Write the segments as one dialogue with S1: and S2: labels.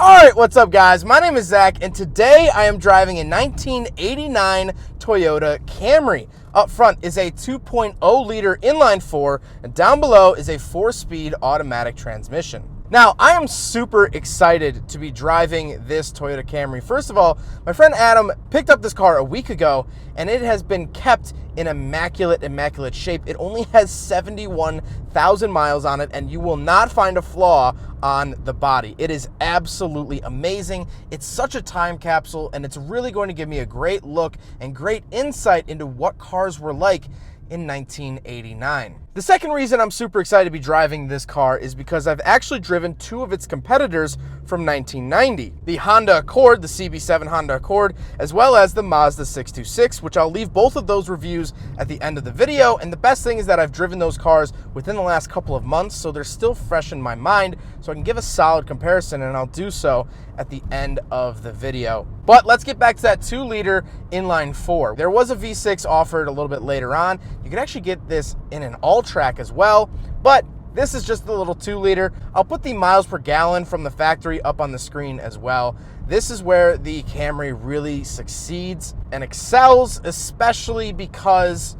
S1: All right, what's up, guys? My name is Zach, and today I am driving a 1989 Toyota Camry. Up front is a 2.0-liter inline 4, and down below is a 4-speed automatic transmission. Now, I am super excited to be driving this Toyota Camry. First of all, my friend Adam picked up this car a week ago, and it has been kept in immaculate shape. It only has 71,000 miles on it, and you will not find a flaw on the body. It is absolutely amazing. It's such a time capsule, and it's really going to give me a great look and great insight into what cars were like in 1989. The second reason I'm super excited to be driving this car is because I've actually driven two of its competitors from 1990. The Honda Accord, the CB7 Honda Accord, as well as the Mazda 626, which I'll leave both of those reviews at the end of the video. And the best thing is that I've driven those cars within the last couple of months, so they're still fresh in my mind, so I can give a solid comparison, and I'll do so at the end of the video. But let's get back to that 2-liter inline 4. There was a V6 offered a little bit later on. You could actually get this in an all-track as well, but this is just the little 2-liter. I'll put the miles per gallon from the factory up on the screen as well. This is where the Camry really succeeds and excels, especially because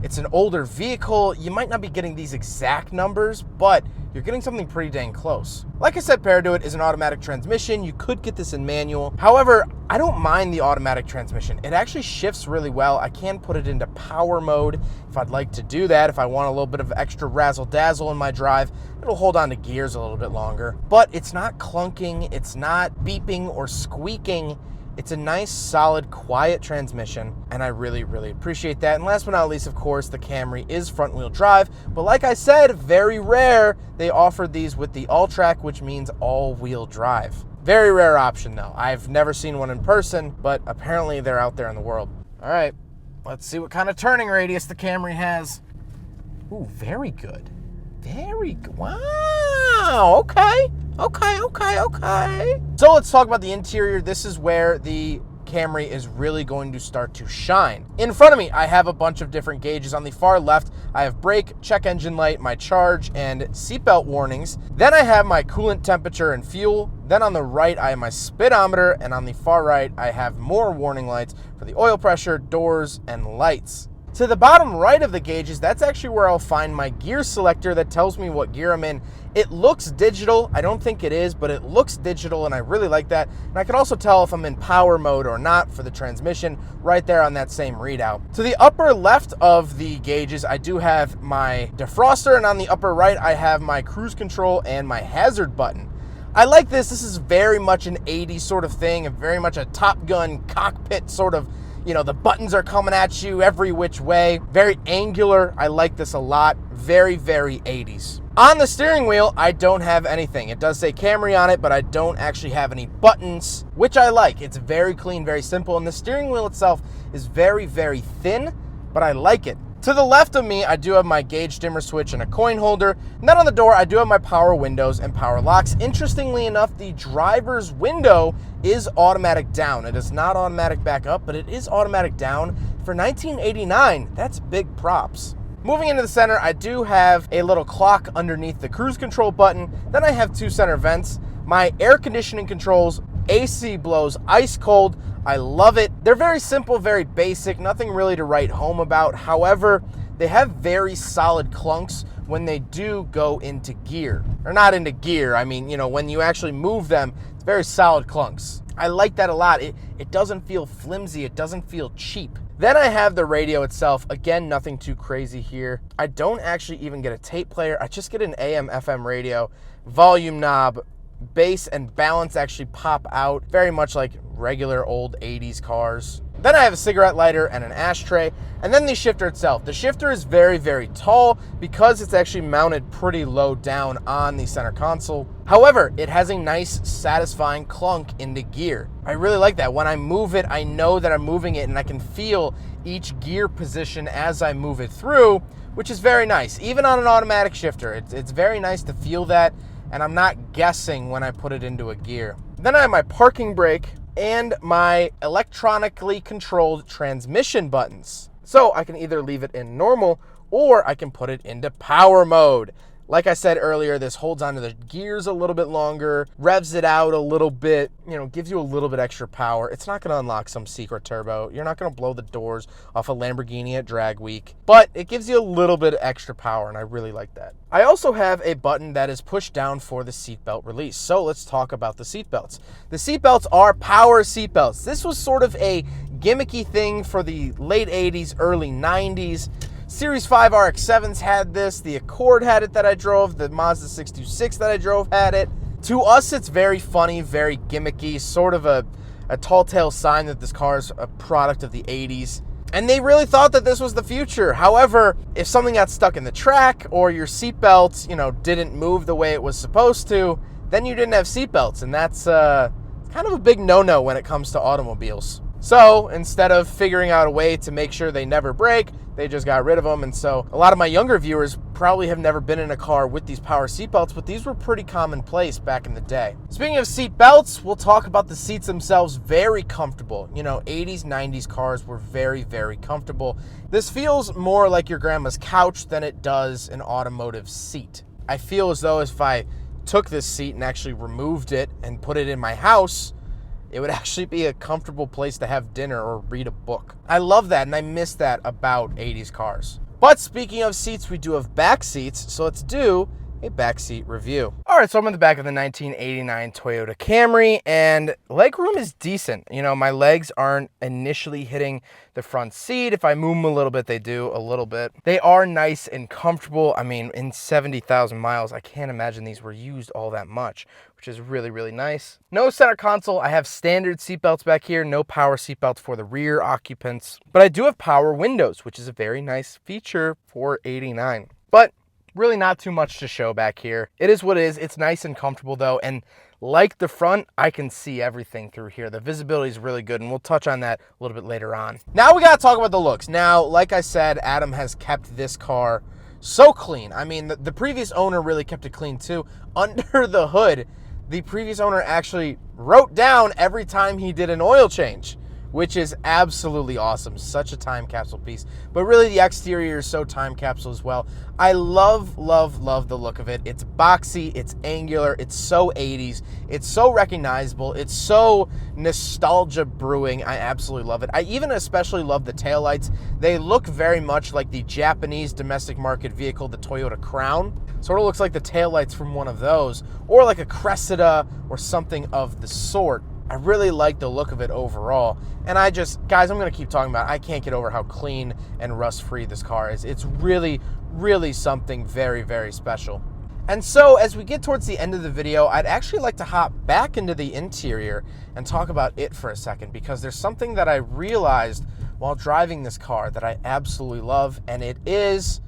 S1: it's an older vehicle. You might not be getting these exact numbers, but you're getting something pretty dang close. Like I said, paired to it is an automatic transmission. You could get this in manual. However, I don't mind the automatic transmission. It actually shifts really well. I can put it into power mode if I'd like to do that. If I want a little bit of extra razzle dazzle in my drive, it'll hold on to gears a little bit longer. But it's not clunking, it's not beeping or squeaking. It's a nice, solid, quiet transmission, and I really appreciate that. And last but not least, of course, the Camry is front-wheel drive, but like I said, very rare they offered these with the all-track, which means all-wheel drive. Very rare option, though. I've never seen one in person, but apparently they're out there in the world. All right, let's see what kind of turning radius the Camry has. Ooh, very good. Very good. Wow, okay. So let's talk about the interior. This is where the Camry is really going to start to shine. In front of me, I have a bunch of different gauges. On the far left, I have brake, check engine light, my charge, and seatbelt warnings. Then I have my coolant temperature and fuel. Then on the right, I have my speedometer, and on the far right, I have more warning lights for the oil pressure, doors, and lights. To the bottom right of the gauges, that's actually where I'll find my gear selector that tells me what gear I'm in. It looks digital. I don't think it is, but it looks digital, and I really like that. And I can also tell if I'm in power mode or not for the transmission right there on that same readout. To the upper left of the gauges, I do have my defroster, and on the upper right, I have my cruise control and my hazard button. I like this. This is very much an 80s sort of thing, and very much a Top Gun cockpit sort of, you know, the buttons are coming at you every which way. Very angular. I like this a lot. Very 80s. On the steering wheel, I don't have anything. It does say Camry on it, but I don't actually have any buttons, which I like. It's very clean, very simple, and the steering wheel itself is very thin, but I like it. To the left of me, I do have my gauge dimmer switch and a coin holder. And then on the door, I do have my power windows and power locks. Interestingly enough, the driver's window is automatic down. It is not automatic back up, but it is automatic down. For 1989, that's big props. Moving into the center, I do have a little clock underneath the cruise control button. Then I have two center vents. My air conditioning controls, AC blows ice cold. I love it. They're very simple, very basic, nothing really to write home about. However, they have very solid clunks when they do go into gear. Or not into gear, I mean, you know, when you actually move them, it's very solid clunks. I like that a lot. It doesn't feel flimsy, it doesn't feel cheap. Then I have the radio itself. Again, nothing too crazy here. I don't actually even get a tape player. I just get an AM, FM radio, volume knob, bass and balance actually pop out, very much like regular old 80s cars. Then I have a cigarette lighter and an ashtray, and then the shifter itself. The shifter is very tall because it's actually mounted pretty low down on the center console. However, it has a nice, satisfying clunk into gear. I really like that. When I move it, I know that I'm moving it, and I can feel each gear position as I move it through, which is very nice. Even on an automatic shifter, it's very nice to feel that, and I'm not guessing when I put it into a gear. Then I have my parking brake and my electronically controlled transmission buttons. So I can either leave it in normal or I can put it into power mode. Like I said earlier, this holds onto the gears a little bit longer, revs it out a little bit, gives you a little bit extra power. It's not going to unlock some secret turbo. You're not going to blow the doors off a Lamborghini at drag week, but it gives you a little bit of extra power, and I really like that. I also have a button that is pushed down for the seatbelt release. So let's talk about the seatbelts. The seatbelts are power seatbelts. This was sort of a gimmicky thing for the late 80s, early 90s. Series 5 RX-7s had this, the Accord had it that I drove, the Mazda 626 that I drove had it. To us, it's very funny, very gimmicky, sort of a tall tale sign that this car is a product of the 80s. And they really thought that this was the future. However, if something got stuck in the track or your seatbelt, didn't move the way it was supposed to, then you didn't have seatbelts. And that's kind of a big no-no when it comes to automobiles. So instead of figuring out a way to make sure they never break, they just got rid of them. And so a lot of my younger viewers probably have never been in a car with these power seatbelts, but these were pretty commonplace back in the day. Speaking of seatbelts, we'll talk about the seats themselves. Very comfortable. 80s, 90s cars were very, very comfortable. This feels more like your grandma's couch than it does an automotive seat. I feel as though if I took this seat and actually removed it and put it in my house, it would actually be a comfortable place to have dinner or read a book. I love that, and I miss that about 80s cars. But speaking of seats, we do have back seats, so let's do a backseat review. All right, so I'm in the back of the 1989 Toyota Camry, and legroom is decent. My legs aren't initially hitting the front seat. If I move them a little bit, they do a little bit. They are nice and comfortable. I mean, in 70,000 miles, I can't imagine these were used all that much, which is really, really nice. No center console. I have standard seatbelts back here, no power seatbelts for the rear occupants, but I do have power windows, which is a very nice feature for 89. But really not too much to show back here. It is what it is. It's nice and comfortable though, and like the front, I can see everything through here. The visibility is really good, and we'll touch on that a little bit later on. Now we gotta talk about the looks. Now, like I said, Adam has kept this car so clean. I mean, the previous owner really kept it clean too. Under the hood, the previous owner actually wrote down every time he did an oil change, which is absolutely awesome. Such a time capsule piece. But really, the exterior is so time capsule as well. I love, love, love the look of it. It's boxy, it's angular, it's so 80s, it's so recognizable, it's so nostalgia brewing. I absolutely love it. I even especially love the taillights. They look very much like the Japanese domestic market vehicle, the Toyota Crown. Sort of looks like the taillights from one of those, or like a Cressida or something of the sort. I really like the look of it overall. And guys, I'm going to keep talking about it. I can't get over how clean and rust-free this car is. It's really, really something very, very special. And so as we get towards the end of the video, I'd actually like to hop back into the interior and talk about it for a second, because there's something that I realized while driving this car that I absolutely love, and it is,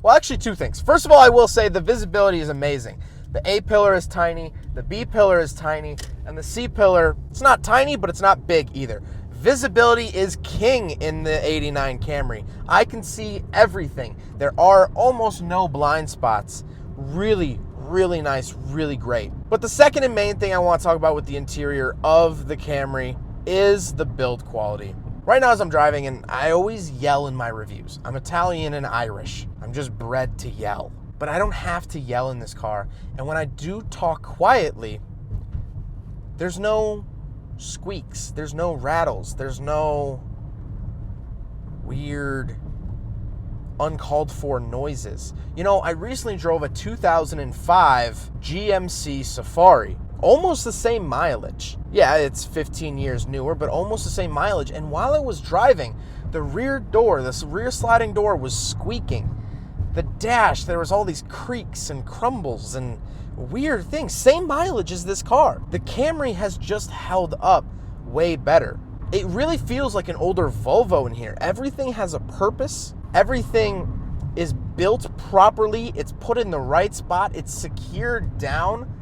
S1: well, actually two things. First of all, I will say the visibility is amazing. The A pillar is tiny, the B pillar is tiny, and the C pillar, it's not tiny, but it's not big either. Visibility is king in the 89 Camry. I can see everything. There are almost no blind spots. Really, really nice, really great. But the second and main thing I want to talk about with the interior of the Camry is the build quality. Right now as I'm driving, and I always yell in my reviews. I'm Italian and Irish. I'm just bred to yell. But I don't have to yell in this car. And when I do talk quietly, there's no squeaks, there's no rattles, there's no weird, uncalled for noises. I recently drove a 2005 GMC Safari. Almost the same mileage. Yeah, it's 15 years newer, but almost the same mileage. And while I was driving, the rear door, this rear sliding door was squeaking. The dash, there was all these creaks and crumbles and weird things. Same mileage as this car. The Camry has just held up way better. It really feels like an older Volvo in here. Everything has a purpose. Everything is built properly. It's put in the right spot. It's secured down.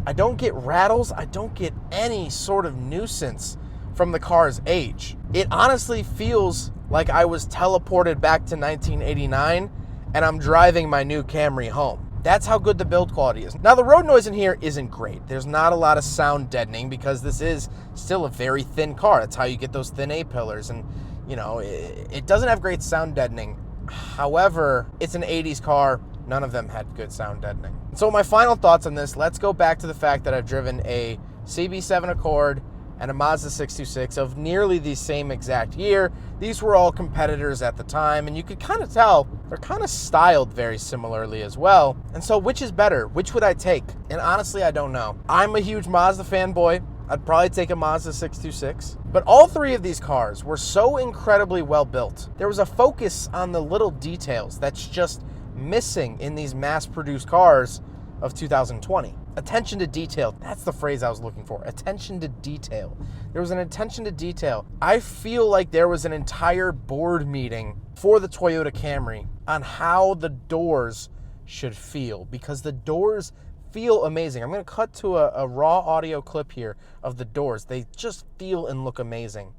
S1: I don't get rattles. I don't get any sort of nuisance from the car's age. It honestly feels like I was teleported back to 1989 and I'm driving my new Camry home. That's how good the build quality is. Now, the road noise in here isn't great. There's not a lot of sound deadening because this is still a very thin car. That's how you get those thin A-pillars. And, it doesn't have great sound deadening. However, it's an 80s car. None of them had good sound deadening. So my final thoughts on this, let's go back to the fact that I've driven a CB7 Accord and a Mazda 626 of nearly the same exact year. These were all competitors at the time, and you could kind of tell they're kind of styled very similarly as well. And so which is better? Which would I take? And honestly, I don't know. I'm a huge Mazda fanboy. I'd probably take a Mazda 626. But all three of these cars were so incredibly well built. There was a focus on the little details that's just missing in these mass-produced cars of 2020. Attention to detail. That's the phrase I was looking for. Attention to detail. There was an attention to detail. I feel like there was an entire board meeting for the Toyota Camry on how the doors should feel, because the doors feel amazing. I'm going to cut to a raw audio clip here of the doors. They just feel and look amazing.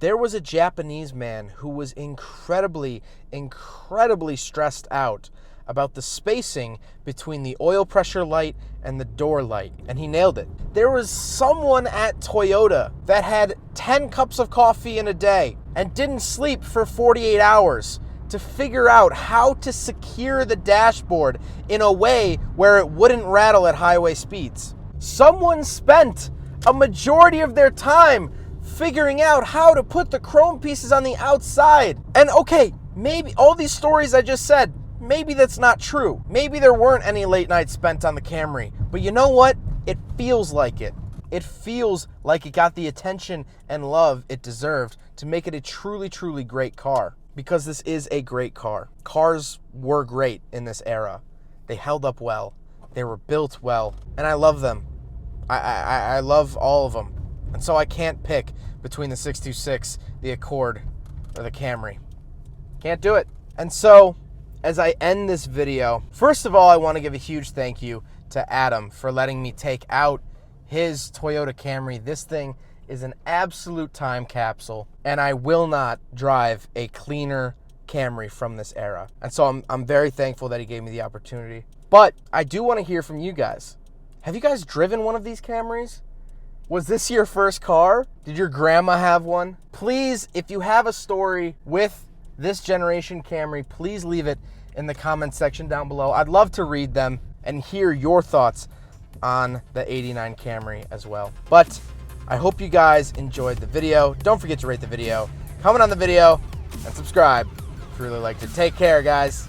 S1: There was a Japanese man who was incredibly stressed out about the spacing between the oil pressure light and the door light, and he nailed it. There was someone at Toyota that had 10 cups of coffee in a day and didn't sleep for 48 hours to figure out how to secure the dashboard in a way where it wouldn't rattle at highway speeds. Someone spent a majority of their time figuring out how to put the chrome pieces on the outside. And okay, maybe all these stories I just said, maybe that's not true. Maybe there weren't any late nights spent on the Camry. But you know what? It feels like it. It feels like it got the attention and love it deserved to make it a truly great car. Because this is a great car. Cars were great in this era. They held up well. They were built well. And I love them. I love all of them. And so I can't pick between the 626, the Accord, or the Camry. Can't do it. And so, as I end this video, first of all, I want to give a huge thank you to Adam for letting me take out his Toyota Camry. This thing is an absolute time capsule, and I will not drive a cleaner Camry from this era. And so I'm very thankful that he gave me the opportunity. But I do want to hear from you guys. Have you guys driven one of these Camrys? Was this your first car? Did your grandma have one? Please, if you have a story with this generation Camry, please leave it in the comment section down below. I'd love to read them and hear your thoughts on the '89 Camry as well. But I hope you guys enjoyed the video. Don't forget to rate the video, comment on the video, and subscribe if you really liked it. Take care, guys.